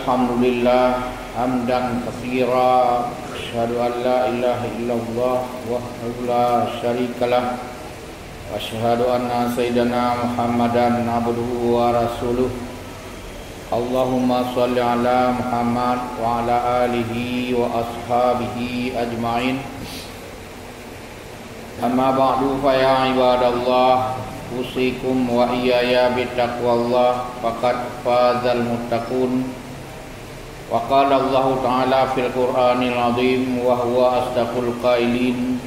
Alhamdulillah hamdan katsira asyhadu an la ilaha illallah wahdahu la syarikalah wa asyhadu anna sayyidana Muhammadan abduhu wa rasuluh. Allahumma shalli ala Muhammad wa ala alihi wa ashabihi ajma'in. Amma ba'du fa ya ibadallah, usikum wa iyaya bittaqwallah faqad fazal muttaqun. Wa qala Allah ta'ala fil Qur'anil azim wa huwa asdaqul qailin.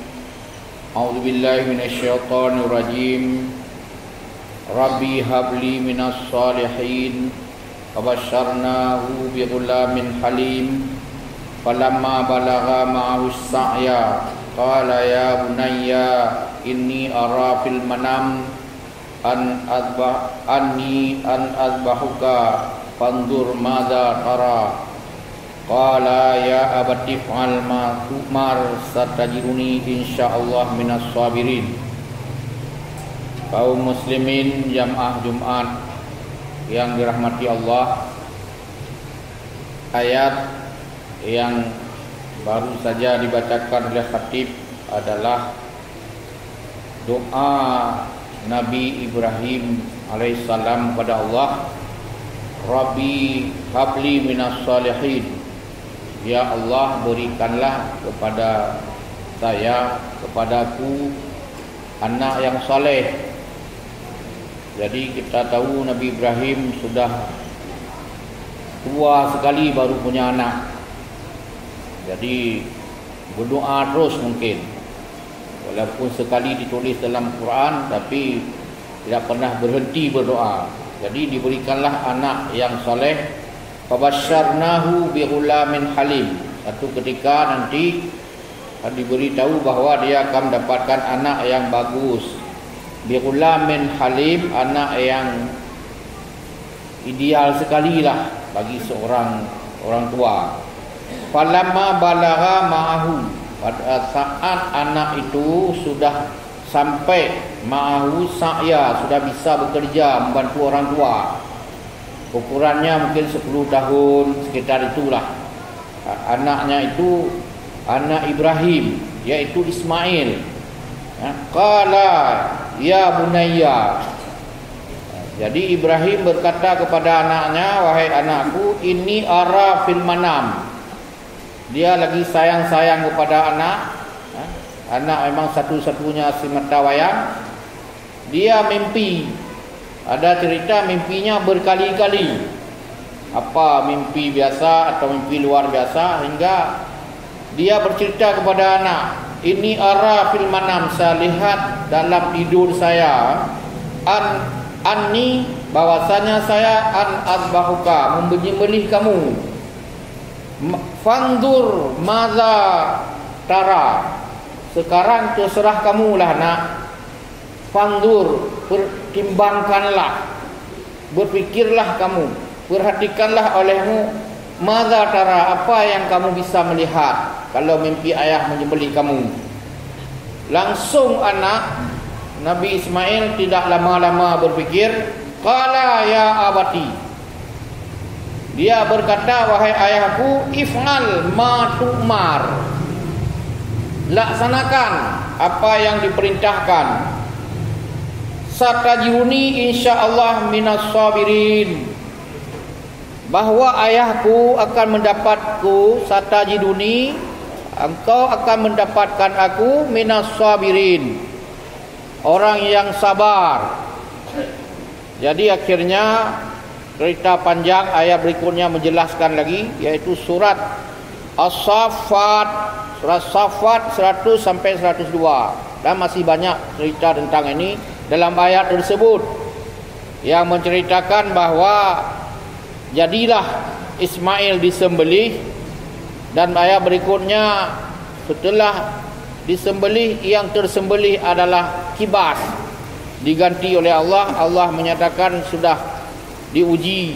A'udzu billahi minasy syaithanir rajim. Rabbi habli minas shalihin. Fabasyarnahu bi ghulamin halim. Falamma balagha ma'ahu as-sa'ya qala ya bunayya inni ara fil manam an azbahuka fanzur madza tara. Qala ya abati fa'al ma tu'mar satajiduni insyaallah minas sabirin. Kaum muslimin jamaah Jumat yang dirahmati Allah, ayat yang baru saja dibacakan oleh khatib adalah doa Nabi Ibrahim alaihissalam kepada Allah, Rabbi habli minas salihin. Ya Allah, berikanlah kepada saya, kepadaku anak yang saleh. Jadi kita tahu Nabi Ibrahim sudah tua sekali baru punya anak. Jadi berdoa terus mungkin, walaupun sekali ditulis dalam Quran tapi tidak pernah berhenti berdoa. Jadi diberikanlah anak yang soleh. Fabasyarnahu bi ghulamin halim. Satu ketika nanti diberitahu bahwa dia akan mendapatkan anak yang bagus. Bi ghulamin halim, anak yang ideal sekali lah bagi seorang orang tua. Falamma balagha ma'ahu, pada saat anak itu sudah sampai ma'ahu sa'ya, sudah bisa bekerja membantu orang tua, ukurannya mungkin 10 tahun sekitar itulah. Anaknya itu anak Ibrahim, yaitu Ismail. Qala ya bunayya. Jadi Ibrahim berkata kepada anaknya, wahai anakku, ini ara fil manam. Dia lagi sayang-sayang kepada anak. Anak memang satu-satunya si mata wayang. Dia mimpi. Ada cerita mimpinya berkali-kali. Apa mimpi biasa atau mimpi luar biasa, hingga dia bercerita kepada anak, ini ara fil manam, saya lihat dalam tidur saya, anni, bahwasanya saya azbahuka, menyembelih kamu. Fandur madza tara, sekarang terserah kamulah nak. Fandur, pertimbangkanlah, berfikirlah kamu, perhatikanlah olehmu. Madza tara, apa yang kamu bisa melihat kalau mimpi ayah menyembelih kamu. Langsung anak Nabi Ismail tidak lama-lama berfikir, qala ya abati. Dia berkata, wahai ayahku, if'al ma tu'mar, laksanakan apa yang diperintahkan. Satajiduni insyaallah minas sabirin, bahwa ayahku akan mendapatku. Satajiduni, engkau akan mendapatkan aku, minas sabirin, orang yang sabar. Jadi akhirnya cerita panjang, ayat berikutnya menjelaskan lagi, yaitu surat As-Saffat, surat Saffat 100 sampai 102. Dan masih banyak cerita tentang ini dalam ayat tersebut, yang menceritakan bahwa jadilah Ismail disembelih. Dan ayat berikutnya, setelah disembelih, yang tersembelih adalah kibas, diganti oleh Allah. Allah menyatakan sudah diuji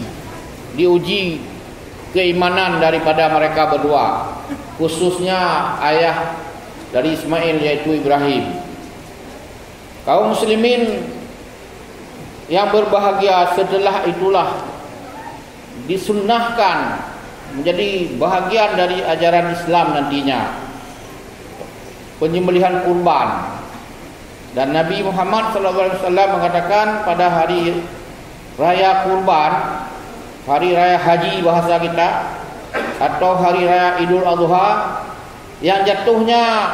keimanan daripada mereka berdua, khususnya ayah dari Ismail yaitu Ibrahim. Kaum muslimin yang berbahagia, setelah itulah disunnahkan menjadi bahagian dari ajaran Islam nantinya, penyembelihan kurban. Dan Nabi Muhammad SAW mengatakan pada hari raya kurban, hari raya haji bahasa kita, atau hari raya Idul Adha yang jatuhnya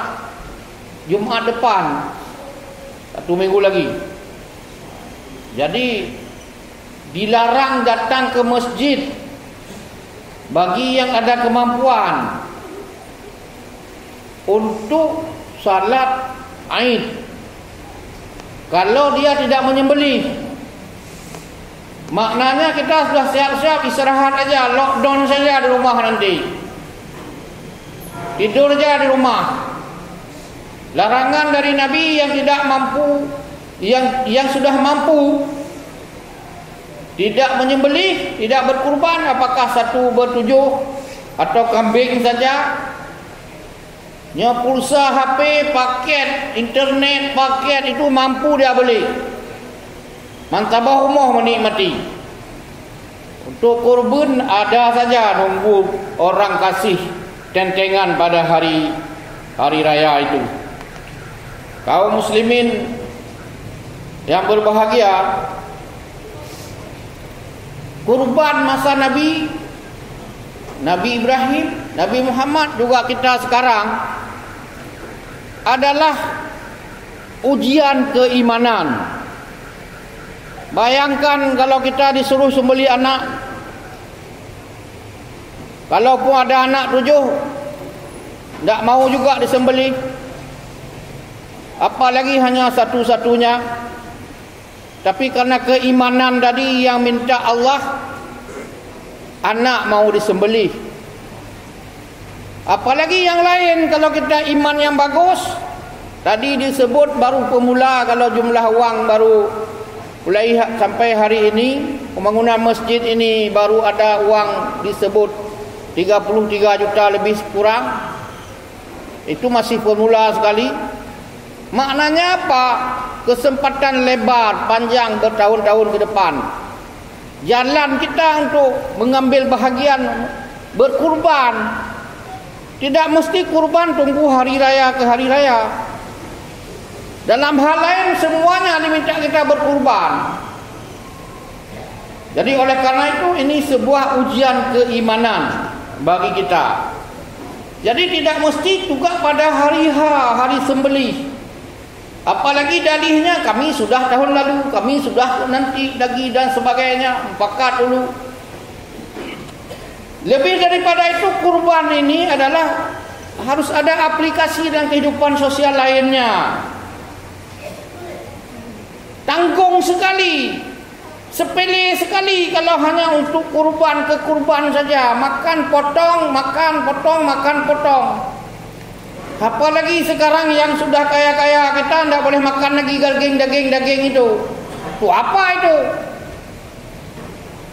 Jumat depan, 1 minggu lagi. Jadi dilarang datang ke masjid bagi yang ada kemampuan untuk salat Aid. Kalau dia tidak menyembelih, maknanya kita sudah siap-siap istirahat aja, lockdown saja di rumah nanti. Tidur aja di rumah. Larangan dari Nabi yang tidak mampu, yang sudah mampu tidak menyembelih, tidak berkurban, apakah 1 bertujuh atau kambing saja. Pulsa, HP, paket, internet, paket itu mampu dia beli. Mantabah umum menikmati. Untuk kurban ada saja nunggu orang kasih tentengan pada hari raya itu. Kaum muslimin yang berbahagia, kurban masa Nabi Ibrahim, Nabi Muhammad, juga kita sekarang adalah ujian keimanan. Bayangkan kalau kita disuruh sembelih anak, kalaupun ada anak 7, tidak mau juga disembelih, apalagi hanya satu-satunya. Tapi karena keimanan tadi yang minta Allah, anak mau disembelih. Apalagi yang lain, kalau kita iman yang bagus, tadi disebut baru pemula, kalau jumlah wang baru mulai sampai hari ini, pembangunan masjid ini baru ada wang disebut 33 juta lebih kurang. Itu masih pemula sekali. Maknanya apa? Kesempatan lebar, panjang bertahun-tahun ke depan. Jalan kita untuk mengambil bahagian berkurban. Tidak mesti kurban tunggu hari raya ke hari raya. Dalam hal lain semuanya diminta kita berkurban. Jadi oleh karena itu ini sebuah ujian keimanan bagi kita. Jadi tidak mesti juga pada hari sembelih. Apalagi dalihnya kami sudah tahun lalu, kami sudah nanti lagi dan sebagainya, pakat dulu. Lebih daripada itu, kurban ini adalah harus ada aplikasi dan kehidupan sosial lainnya. Tanggung sekali, sepele sekali kalau hanya untuk kurban ke kurban saja. Makan potong, makan potong, makan potong. Apalagi sekarang yang sudah kaya-kaya kita tidak boleh makan lagi daging itu. Itu apa itu?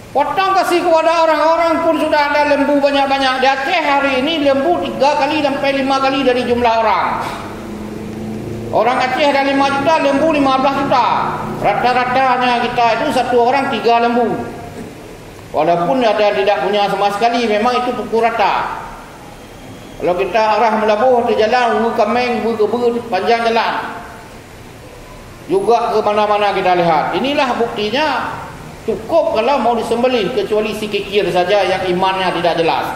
Potong kasih kepada orang pun sudah ada lembu banyak-banyak. Di Aceh hari ini lembu 3 kali sampai 5 kali dari jumlah orang. Orang Aceh ada 5 juta, lembu 15 juta. Rata-ratanya kita itu 1 orang 3 lembu. Walaupun ada tidak punya sama sekali, memang itu pukul rata. Kalau kita arah melabuh di jalan, ke Kameng, ke Bud, panjang jalan. Juga ke mana-mana kita lihat. Inilah buktinya. Cukup kalau mau disembelih, kecuali si kikir saja yang imannya tidak jelas.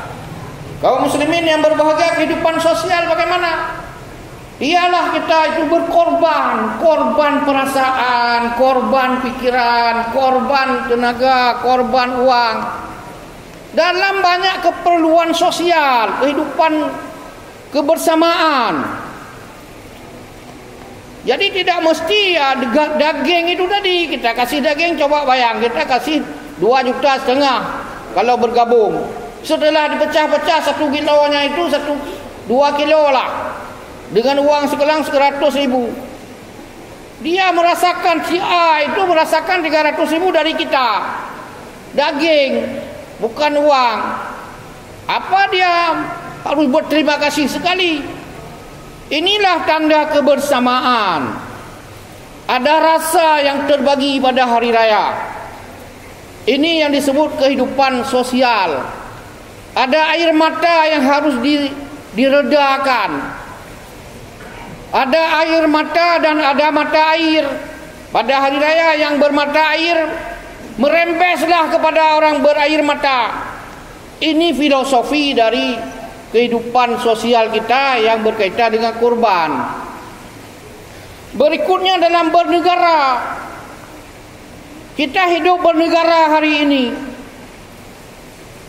Kaum muslimin yang berbahagia, kehidupan sosial bagaimana? Ialah kita itu berkorban, korban perasaan, korban pikiran, korban tenaga, korban uang. Dalam banyak keperluan sosial, kehidupan kebersamaan. Jadi tidak mesti daging itu tadi. Kita kasih daging, coba bayang, kita kasih 2,5 juta kalau bergabung. Setelah dipecah-pecah 1 kilonya itu 2 kilo lah. Dengan uang sekelang 100.000. Dia merasakan, si A itu merasakan 300.000 dari kita. Daging, bukan uang. Apa dia harus berterima kasih sekali? Inilah tanda kebersamaan. Ada rasa yang terbagi pada hari raya. Ini yang disebut kehidupan sosial. Ada air mata yang harus diredakan. Ada air mata dan ada mata air. Pada hari raya yang bermata air, merembeslah kepada orang berair mata. Ini filosofi dari kehidupan sosial kita yang berkaitan dengan kurban. Berikutnya dalam bernegara. Kita hidup bernegara hari ini.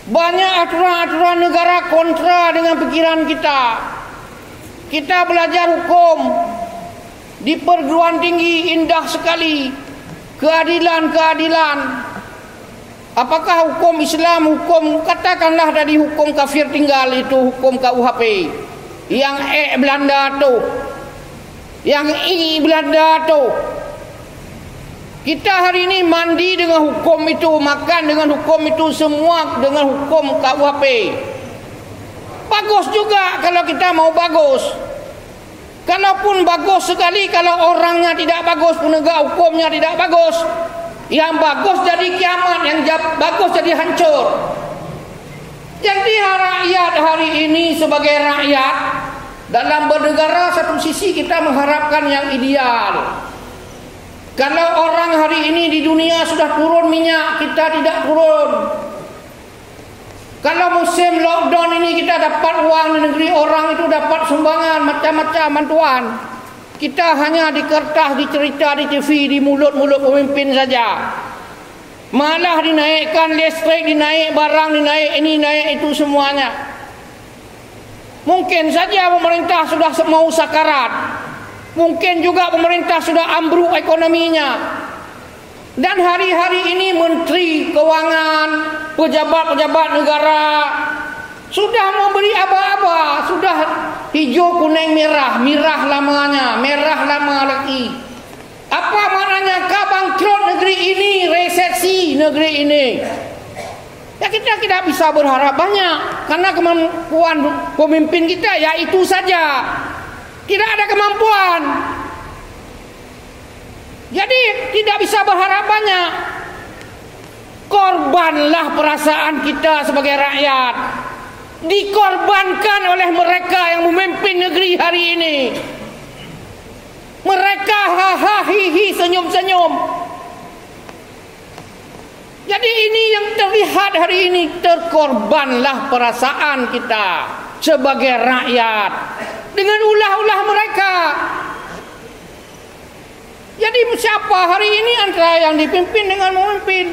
Banyak aturan-aturan negara kontra dengan pikiran kita. Kita belajar hukum di perguruan tinggi, indah sekali. Keadilan. Apakah hukum Islam, hukum katakanlah dari hukum kafir tinggal itu hukum KUHP. Yang Belanda tu, yang Belanda tu. Kita hari ini mandi dengan hukum itu, makan dengan hukum itu, semua dengan hukum KUHP. Bagus juga kalau kita mau bagus. Kalaupun bagus sekali, kalau orangnya tidak bagus, penegak hukumnya tidak bagus, yang bagus jadi kiamat, yang bagus jadi hancur. Jadi rakyat hari ini sebagai rakyat dalam bernegara, satu sisi kita mengharapkan yang ideal. Kalau orang hari ini di dunia sudah turun minyak, kita tidak turun. Kalau musim lockdown ini kita dapat uang di negeri orang itu, dapat sumbangan macam-macam bantuan. Kita hanya di kertas, dicerita di TV, di mulut-mulut pemimpin saja. Malah dinaikkan listrik, dinaik barang, dinaik ini, naik itu semuanya. Mungkin saja pemerintah sudah mau sakarat. Mungkin juga pemerintah sudah ambruk ekonominya. Dan hari-hari ini Menteri Keuangan, pejabat-pejabat negara sudah memberi aba-aba, sudah hijau, kuning, merah. Merah lamanya, merah lama lagi. Apa maknanya? Bangkrut negeri ini, resesi negeri ini. Ya, kita tidak bisa berharap banyak, karena kemampuan pemimpin kita ya itu saja. Tidak ada kemampuan. Jadi tidak bisa berharap banyak. Korbanlah perasaan kita sebagai rakyat. Dikorbankan oleh mereka yang memimpin negeri hari ini. Mereka haha hihi senyum-senyum. Jadi ini yang terlihat hari ini. Terkorbanlah perasaan kita sebagai rakyat dengan ulah-ulah mereka. Jadi siapa hari ini antara yang dipimpin dengan memimpin?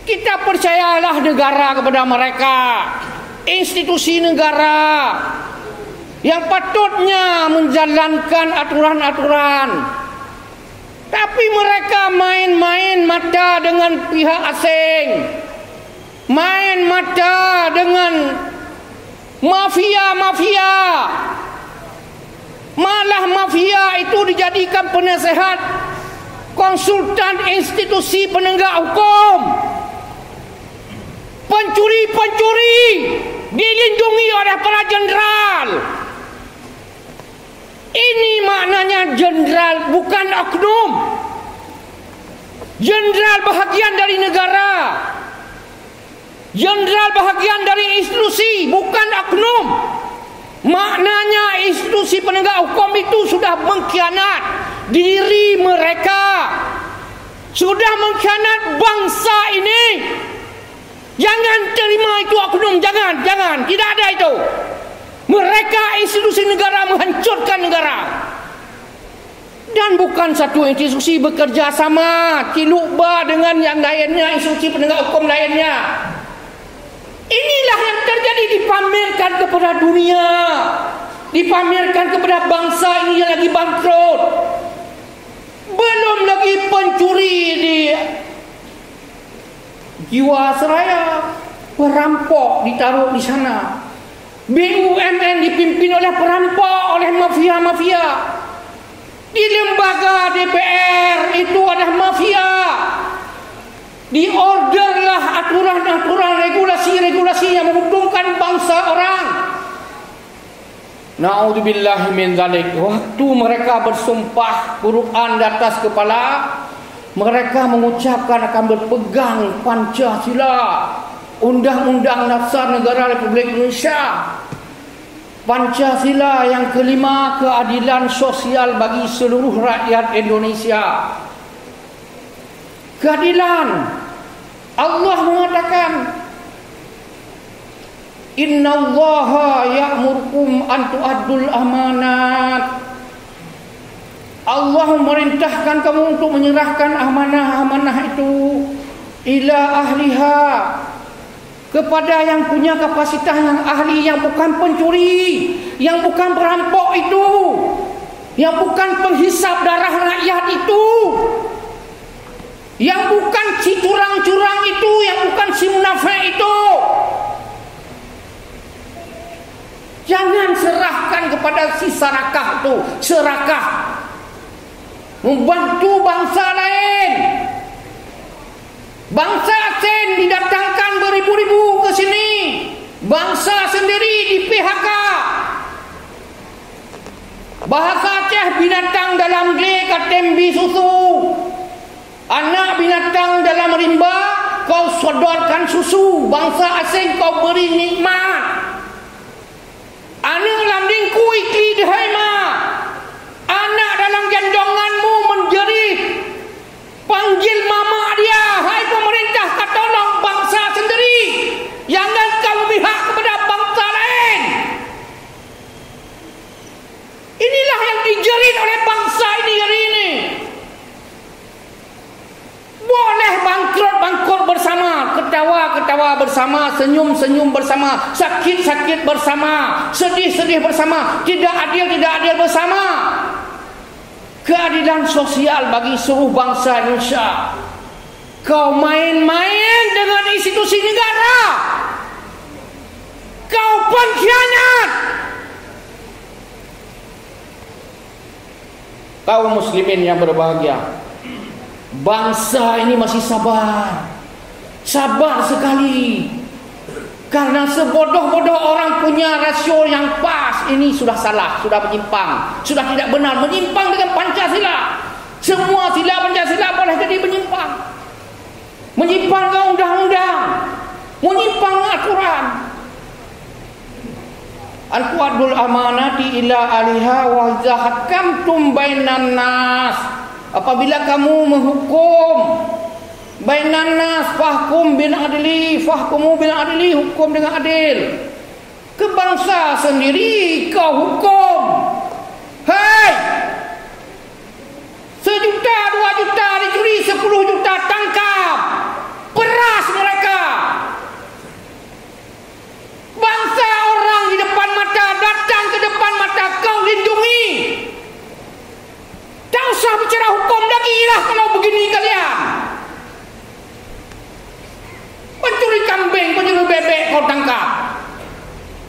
Kita percayalah negara kepada mereka, institusi negara yang patutnya menjalankan aturan-aturan. Tapi mereka main-main mata dengan pihak asing, main mata dengan mafia-mafia. Malah mafia itu dijadikan penasehat, konsultan institusi penegak hukum. Pencuri-pencuri dilindungi oleh para jenderal. Ini maknanya jenderal, bukan oknum. Jenderal bahagian dari negara. Jenderal bahagian dari institusi, bukan oknum. Maknanya institusi penegak hukum itu sudah mengkhianat diri mereka, sudah mengkhianat bangsa ini. Jangan terima itu oknum, jangan, tidak ada itu. Mereka institusi negara menghancurkan negara. Dan bukan satu institusi bekerja sama cilukba dengan yang lainnya, institusi penegak hukum lainnya. Inilah yang terjadi, dipamerkan kepada dunia, dipamerkan kepada bangsa ini yang lagi bangkrut. Belum lagi pencuri di Jiwasraya, perampok ditaruh di sana. BUMN dipimpin oleh perampok, oleh mafia-mafia. Di lembaga DPR itu ada mafia. Diorderlah aturan-aturan, regulasi-regulasi yang menguntungkan bangsa orang. Na'udzubillahi min zalik. Waktu mereka bersumpah Quran di atas kepala, mereka mengucapkan akan berpegang Pancasila. Undang-Undang Dasar Negara Republik Indonesia, Pancasila yang kelima, keadilan sosial bagi seluruh rakyat Indonesia. Keadilan. Allah mengatakan, Innallaha ya'murukum an tu'addul amanat. Allah memerintahkan kamu untuk menyerahkan amanah-amanah itu ila ahliha, kepada yang punya kapasitas, yang ahli, yang bukan pencuri, yang bukan perampok itu, yang bukan penghisap darah rakyat itu, yang bukan si curang-curang itu, yang bukan si munafik itu. Jangan serahkan kepada si serakah itu. Serakah membantu bangsa lain. Bangsa asing didatangkan beribu-ribu ke sini, bangsa sendiri di PHK. Bahasa Aceh, binatang dalam D katembi susu. Anak binatang dalam rimba kau sodorkan susu. Bangsa asing kau beri nikmat. Anak dalam dingku iki dihaima. Anak dalam gendonganmu menjerit. Panggil mama dia, hai pemerintah, tolong bangsa sendiri. Jangan kau pihak kepada bangsa lain. Inilah yang dijerit oleh bangsa ini hari ini. Boleh bangkrut bersama, ketawa bersama, senyum bersama, sakit bersama, sedih bersama, tidak adil bersama. Keadilan sosial bagi seluruh bangsa Indonesia. Kau main-main dengan institusi negara, kau pengkhianat. Kaum muslimin yang berbahagia, bangsa ini masih sabar sekali. Karena sebodoh-bodoh orang punya rasio yang pas, ini sudah salah, sudah menyimpang, sudah tidak benar, menyimpang dengan Pancasila. Semua sila Pancasila boleh jadi menyimpang. Menyimpang ke undang-undang, menyimpang ke aturan. Al-Quadul amanati ila aliha wa zahakamtum bainan nas. Apabila kamu menghukum bainan nas, fahkum bil adli, fahkumu bil adli, hukum dengan adil. Ke bangsa sendiri kau hukum. Hei, 1 juta, 2 juta dicuri, 10 juta tangkap, peras mereka. Bangsa orang di depan mata, datang ke depan mata, kau lindungi. Tak usah bicara hukum lagi lah kalau begini kalian. Pencuri kambing, pencuri bebek kau tangkap.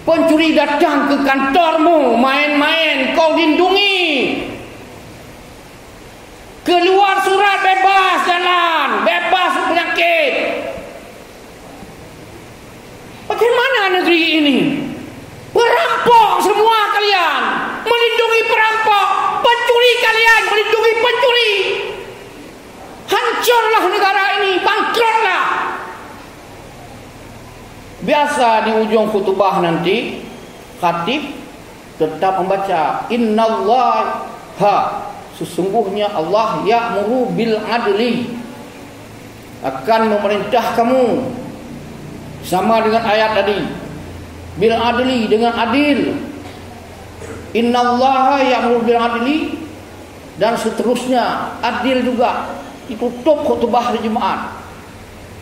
Pencuri datang ke kantormu, main-main, kau lindungi. Keluar surat bebas jalan, bebas penyakit. Bagaimana negeri ini? Perampok semua kalian, melindungi perampok. Pencuri kalian, melindungi pencuri. Hancurlah negara ini, bangkrutlah. Biasa di ujung khutbah nanti khatib tetap membaca innallaha, sesungguhnya Allah ya'muru bil adli, akan memerintah kamu, sama dengan ayat tadi, bil adli, dengan adil. Innallaha ya'muru bil adli, dan seterusnya adil juga. Ditutup khutbah hari Jumaat.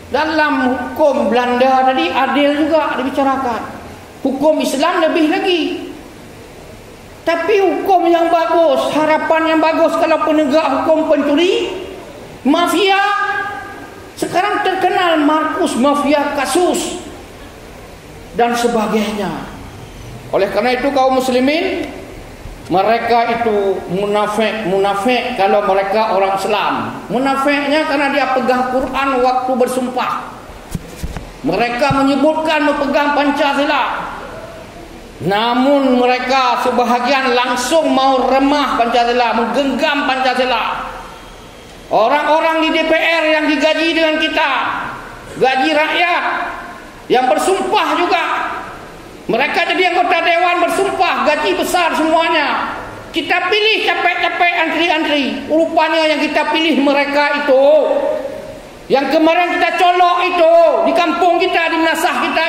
Dalam hukum Belanda tadi adil juga dibicarakan. Hukum Islam lebih lagi. Tapi hukum yang bagus, harapan yang bagus kalau penegak hukum pencuri, mafia, sekarang terkenal Markus mafia kasus dan sebagainya. Oleh karena itu kaum muslimin, mereka itu munafik kalau mereka orang Islam. Munafiknya karena dia pegang Quran waktu bersumpah. Mereka menyebutkan memegang Pancasila, namun mereka sebahagian langsung mau remah Pancasila, menggenggam Pancasila. Orang-orang di DPR yang digaji dengan kita, gaji rakyat, yang bersumpah juga. Mereka jadi anggota dewan bersumpah, gaji besar semuanya. Kita pilih capek-capek antri-antri. Rupanya yang kita pilih mereka itu, yang kemarin kita colok itu di kampung kita, di Menasah kita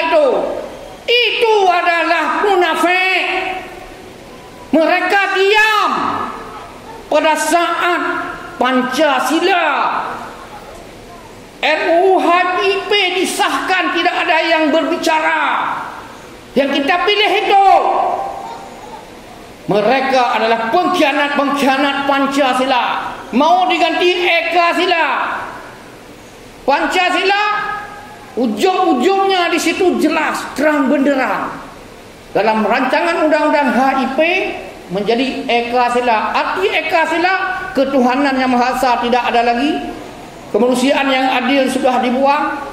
itu adalah munafik. Mereka diam pada saat Pancasila, RUU HIP disahkan, tidak ada yang berbicara. Yang kita pilih itu, mereka adalah pengkhianat-pengkhianat Pancasila. Mau diganti Eka Sila. Pancasila ujung-ujungnya di situ jelas terang benderang. Dalam rancangan undang-undang HIP menjadi Eka Sila. Arti Eka Sila, ketuhanan yang Maha Esa tidak ada lagi. Kemanusiaan yang adil sudah dibuang.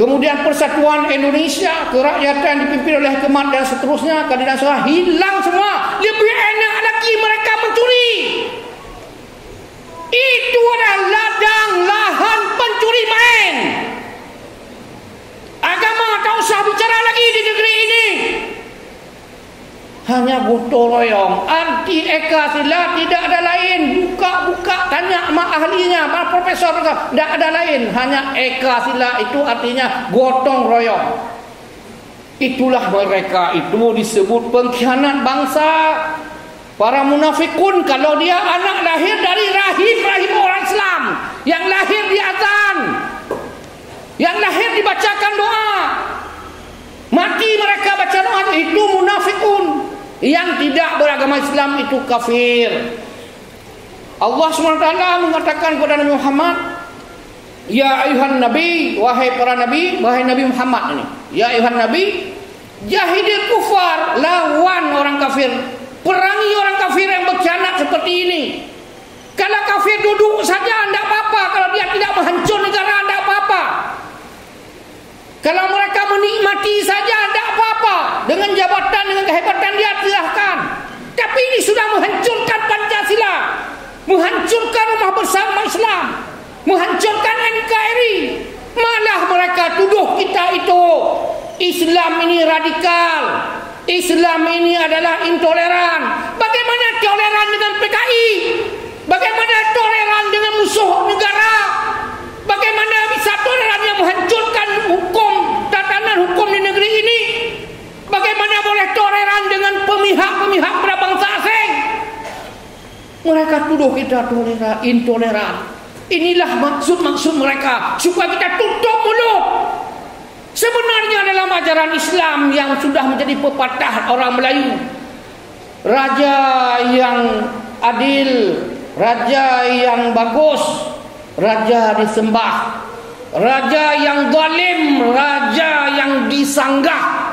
Kemudian persatuan Indonesia, kerakyatan dipimpin oleh Kemat dan seterusnya, keadilan sosial hilang semua. Lebih enak lagi mereka mencuri. Itu adalah ladang lahan pencuri main. Agama tak usah bicara lagi di negeri ini. Hanya gotong royong. Anti Eka Sila tidak ada lain. Buka-buka tanya sama ahlinya, sama profesor, tidak ada lain. Hanya Eka Sila itu artinya gotong royong. Itulah mereka itu disebut pengkhianat bangsa. Para munafikun, kalau dia anak lahir dari rahim orang Islam, yang lahir di azan, yang lahir dibacakan doa, mati mereka baca doa, itu munafikun. Yang tidak beragama Islam itu kafir. Allah SWT mengatakan kepada Nabi Muhammad, ya ayuhan Nabi, wahai para Nabi, wahai Nabi Muhammad ini, ya ayuhan Nabi, jahidil kufar, lawan orang kafir, perangi orang kafir yang berkhianat seperti ini. Kalau kafir duduk saja tidak apa-apa, kalau dia tidak menghancur negara tidak apa-apa. Kalau mereka menikmati saja tidak apa-apa, dengan jabatan, dengan kehebatan dia silahkan. Tapi ini sudah menghancurkan Pancasila, menghancurkan rumah bersama Islam, menghancurkan NKRI. Malah mereka tuduh kita itu Islam ini radikal, Islam ini adalah intoleran. Bagaimana toleran dengan PKI? Bagaimana toleran dengan musuh negara? Bagaimana bisa toleran yang menghancurkan hukum, tatanan hukum di negeri ini? Bagaimana boleh toleran dengan pemihak-pemihak pada bangsa asing? Mereka tuduh kita intoleran. Inilah maksud mereka, supaya kita tutup mulut. Sebenarnya dalam ajaran Islam yang sudah menjadi pepatah orang Melayu, raja yang adil, raja yang bagus, raja disembah. Raja yang zalim, raja yang disanggah.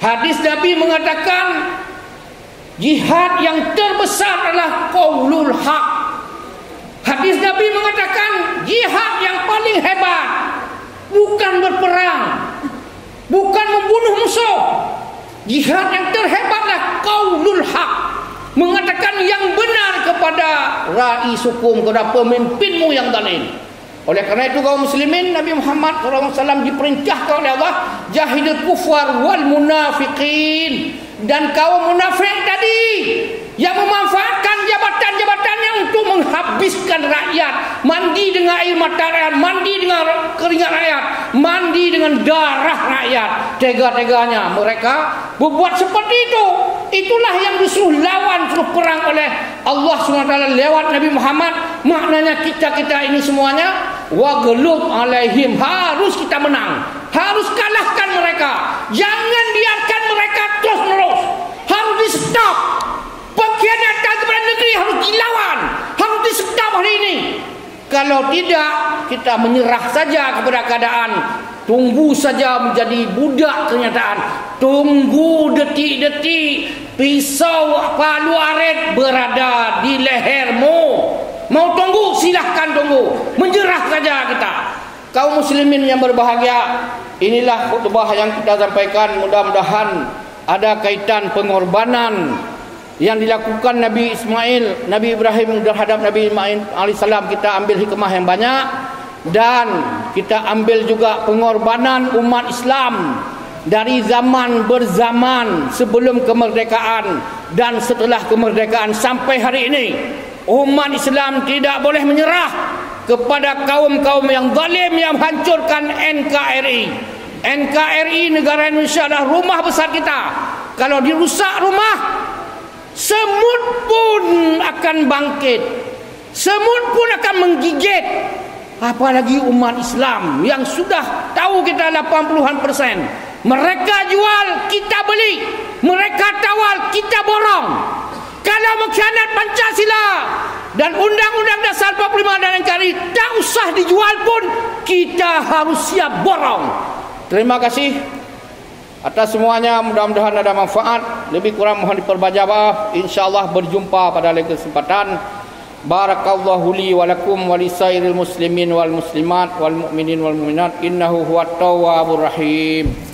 Hadis Nabi mengatakan, jihad yang terbesar adalah qaulul haq. Hadis Nabi mengatakan, jihad yang paling hebat bukan berperang, bukan membunuh musuh. Jihad yang terhebatlah qaulul haq, mengatakan yang benar kepada rais hukum, kepada pemimpinmu yang zalim. Oleh kerana itu kaum muslimin, Nabi Muhammad SAW diperintahkan oleh Allah, jahidul kufar wal munafiqin. Dan kaum munafik tadi yang memanfaatkan jabatan-jabatannya untuk menghabiskan rakyat, mandi dengan air mata rakyat, mandi dengan keringat rakyat, mandi dengan darah rakyat. Tega-teganya mereka berbuat seperti itu. Itulah yang disuruh lawan, suruh perang oleh Allah SWT lewat Nabi Muhammad. Maknanya kita ini semuanya waghlub alaihim, harus kita menang, harus kalahkan mereka. Jangan biarkan mereka terus menerus, harus di stop. Pengkhianatan kepada negeri harus dilawan, harus di stop hari ini. Kalau tidak, kita menyerah saja kepada keadaan, tunggu saja menjadi budak kenyataan. Tunggu detik-detik pisau palu arit berada di lehermu. Mau tunggu, silahkan tunggu. Menyerah saja kita. Kaum muslimin yang berbahagia, inilah khutbah yang kita sampaikan. Mudah-mudahan ada kaitan pengorbanan yang dilakukan Nabi Ismail, Nabi Ibrahim terhadap Nabi Ismail alaihissalam. Kita ambil hikmah yang banyak. Dan kita ambil juga pengorbanan umat Islam dari zaman berzaman sebelum kemerdekaan dan setelah kemerdekaan sampai hari ini. Umat Islam tidak boleh menyerah kepada kaum-kaum yang zalim yang menghancurkan NKRI. NKRI, negara Indonesia, adalah rumah besar kita. Kalau dirusak rumah, semut pun akan bangkit, semut pun akan menggigit. Apalagi umat Islam yang sudah tahu kita 80%. Mereka jual, kita beli. Mereka tawar, kita borong. Kalau mengkhianat Pancasila dan Undang-Undang Dasar 45 dan NKRI, tak usah dijual pun, kita harus siap borong. Terima kasih atas semuanya. Mudah-mudahan ada manfaat. Lebih kurang mohon diperbanyak maaf. InsyaAllah berjumpa pada lain kesempatan. Barakallahu li wa lakum wa lisairil muslimin wal muslimat wal mu'minin wal mu'minat innahu huwat tawwabur rahim.